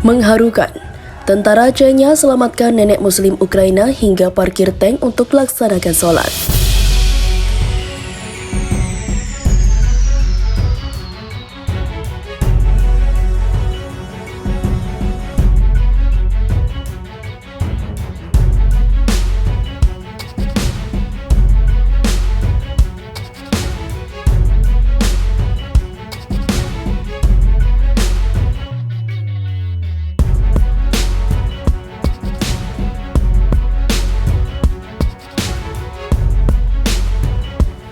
Mengharukan, tentara Chechnya selamatkan nenek muslim Ukraina hingga parkir tank untuk laksanakan sholat.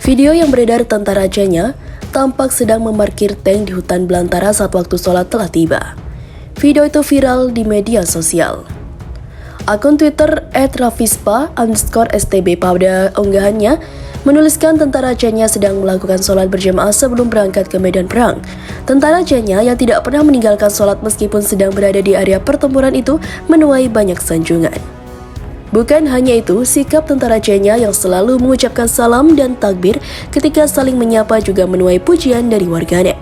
Video yang beredar tentara Chechnya tampak sedang memarkir tank di hutan belantara saat waktu sholat telah tiba. Video itu viral di media sosial. Akun Twitter @rafispa_stb pada unggahannya menuliskan tentara Chechnya sedang melakukan sholat berjamaah sebelum berangkat ke medan perang. Tentara Chechnya yang tidak pernah meninggalkan sholat meskipun sedang berada di area pertempuran itu menuai banyak sanjungan. Bukan hanya itu, sikap tentara Chechnya yang selalu mengucapkan salam dan takbir ketika saling menyapa juga menuai pujian dari warganet.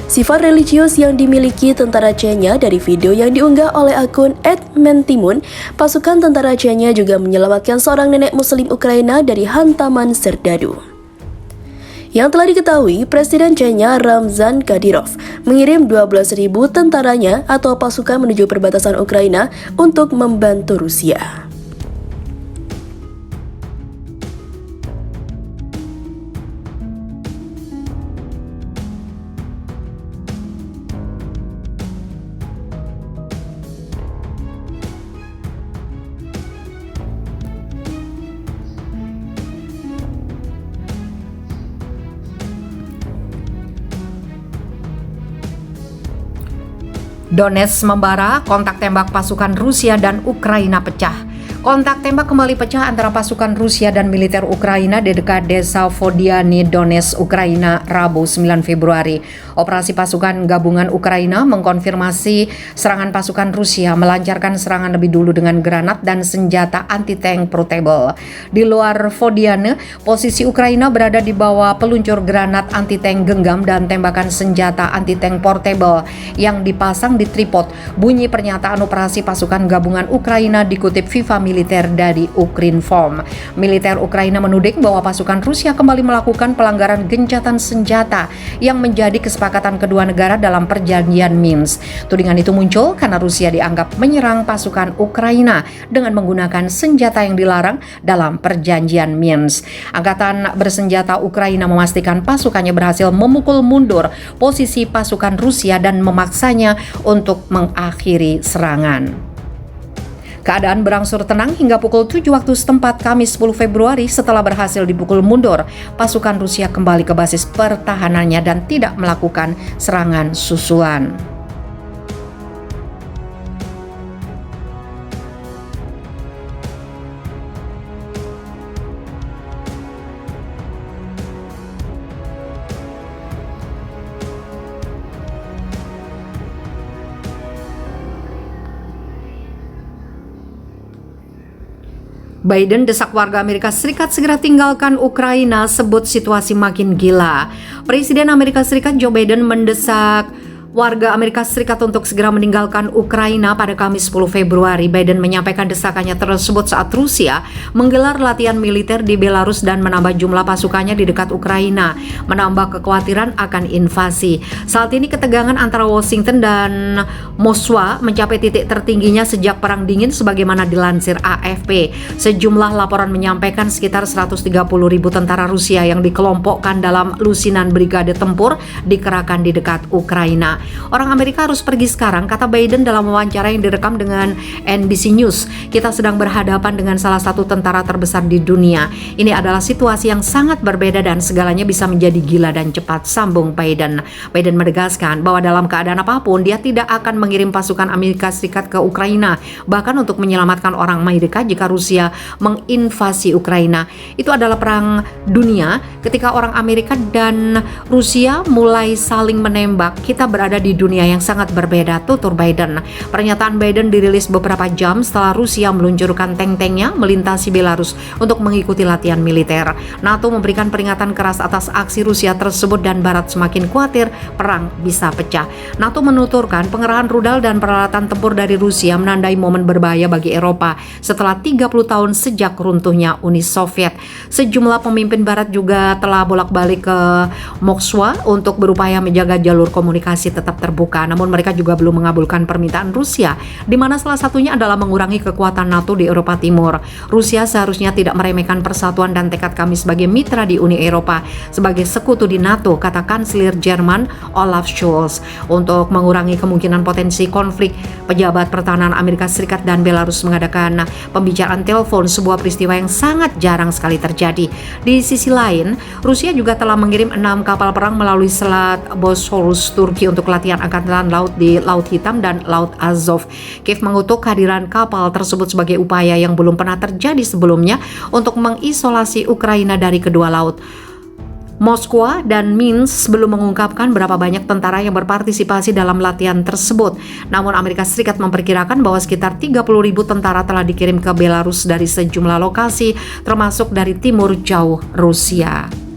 Sifat religius yang dimiliki tentara Chechnya dari video yang diunggah oleh akun @mentimun, pasukan tentara Chechnya juga menyelamatkan seorang nenek muslim Ukraina dari hantaman serdadu. Yang telah diketahui, Presiden Chechnya Ramzan Kadyrov mengirim 12.000 tentaranya atau pasukan menuju perbatasan Ukraina untuk membantu Rusia. Donetsk membara, kontak tembak pasukan Rusia dan Ukraina pecah. Kontak tembak kembali pecah antara pasukan Rusia dan militer Ukraina di dekat desa Vodiany, Donetsk, Ukraina, Rabu 9 Februari. Operasi pasukan gabungan Ukraina mengkonfirmasi serangan pasukan Rusia melancarkan serangan lebih dulu dengan granat dan senjata anti-tank portable. Di luar Vodiany, posisi Ukraina berada di bawah peluncur granat anti-tank genggam dan tembakan senjata anti-tank portable yang dipasang di tripod. Bunyi pernyataan operasi pasukan gabungan Ukraina dikutip Viva militer dari Ukrinform. Militer Ukraina menuding bahwa pasukan Rusia kembali melakukan pelanggaran gencatan senjata yang menjadi kesepakatan kedua negara dalam perjanjian Minsk. Tudingan itu muncul karena Rusia dianggap menyerang pasukan Ukraina dengan menggunakan senjata yang dilarang dalam perjanjian Minsk. Angkatan bersenjata Ukraina memastikan pasukannya berhasil memukul mundur posisi pasukan Rusia dan memaksanya untuk mengakhiri serangan. Keadaan berangsur tenang hingga pukul 7 waktu setempat Kamis 10 Februari setelah berhasil dipukul mundur. Pasukan Rusia kembali ke basis pertahanannya dan tidak melakukan serangan susulan. Biden desak warga Amerika Serikat segera tinggalkan Ukraina, sebut situasi makin gila. Presiden Amerika Serikat Joe Biden mendesak warga Amerika Serikat untuk segera meninggalkan Ukraina pada Kamis 10 Februari. Biden menyampaikan desakannya tersebut saat Rusia menggelar latihan militer di Belarus dan menambah jumlah pasukannya di dekat Ukraina, menambah kekhawatiran akan invasi. Saat ini ketegangan antara Washington dan Moskwa mencapai titik tertingginya sejak Perang Dingin sebagaimana dilansir AFP. Sejumlah laporan menyampaikan sekitar 130.000 tentara Rusia yang dikelompokkan dalam lusinan brigade tempur dikerahkan di dekat Ukraina. Orang Amerika harus pergi sekarang, kata Biden dalam wawancara yang direkam dengan NBC News. Kita sedang berhadapan dengan salah satu tentara terbesar di dunia. Ini adalah situasi yang sangat berbeda dan segalanya bisa menjadi gila dan cepat, sambung Biden. Biden menegaskan bahwa dalam keadaan apapun dia tidak akan mengirim pasukan Amerika Serikat ke Ukraina, bahkan untuk menyelamatkan orang Amerika jika Rusia menginvasi Ukraina. Itu adalah perang dunia ketika orang Amerika dan Rusia mulai saling menembak. Kita berada berada di dunia yang sangat berbeda, tutur Biden. Pernyataan Biden dirilis beberapa jam setelah Rusia meluncurkan tank-tanknya melintasi Belarus untuk mengikuti latihan militer. NATO memberikan peringatan keras atas aksi Rusia tersebut dan Barat semakin khawatir perang bisa pecah. NATO menuturkan pengerahan rudal dan peralatan tempur dari Rusia menandai momen berbahaya bagi Eropa setelah 30 tahun sejak runtuhnya Uni Soviet. Sejumlah pemimpin Barat juga telah bolak-balik ke Moskwa untuk berupaya menjaga jalur komunikasi tetap terbuka. Namun mereka juga belum mengabulkan permintaan Rusia, di mana salah satunya adalah mengurangi kekuatan NATO di Eropa Timur. Rusia seharusnya tidak meremehkan persatuan dan tekad kami sebagai mitra di Uni Eropa, sebagai sekutu di NATO, kata Kanselir Jerman Olaf Scholz. Untuk mengurangi kemungkinan potensi konflik, pejabat pertahanan Amerika Serikat dan Belarus mengadakan pembicaraan telepon, sebuah peristiwa yang sangat jarang sekali terjadi. Di sisi lain, Rusia juga telah mengirim 6 kapal perang melalui Selat Bosporus Turki untuk latihan angkatan laut di Laut Hitam dan Laut Azov. Kiev mengutuk kehadiran kapal tersebut sebagai upaya yang belum pernah terjadi sebelumnya untuk mengisolasi Ukraina dari kedua laut. Moskwa dan Minsk belum mengungkapkan berapa banyak tentara yang berpartisipasi dalam latihan tersebut. Namun Amerika Serikat memperkirakan bahwa sekitar 30.000 tentara telah dikirim ke Belarus dari sejumlah lokasi, termasuk dari timur jauh Rusia.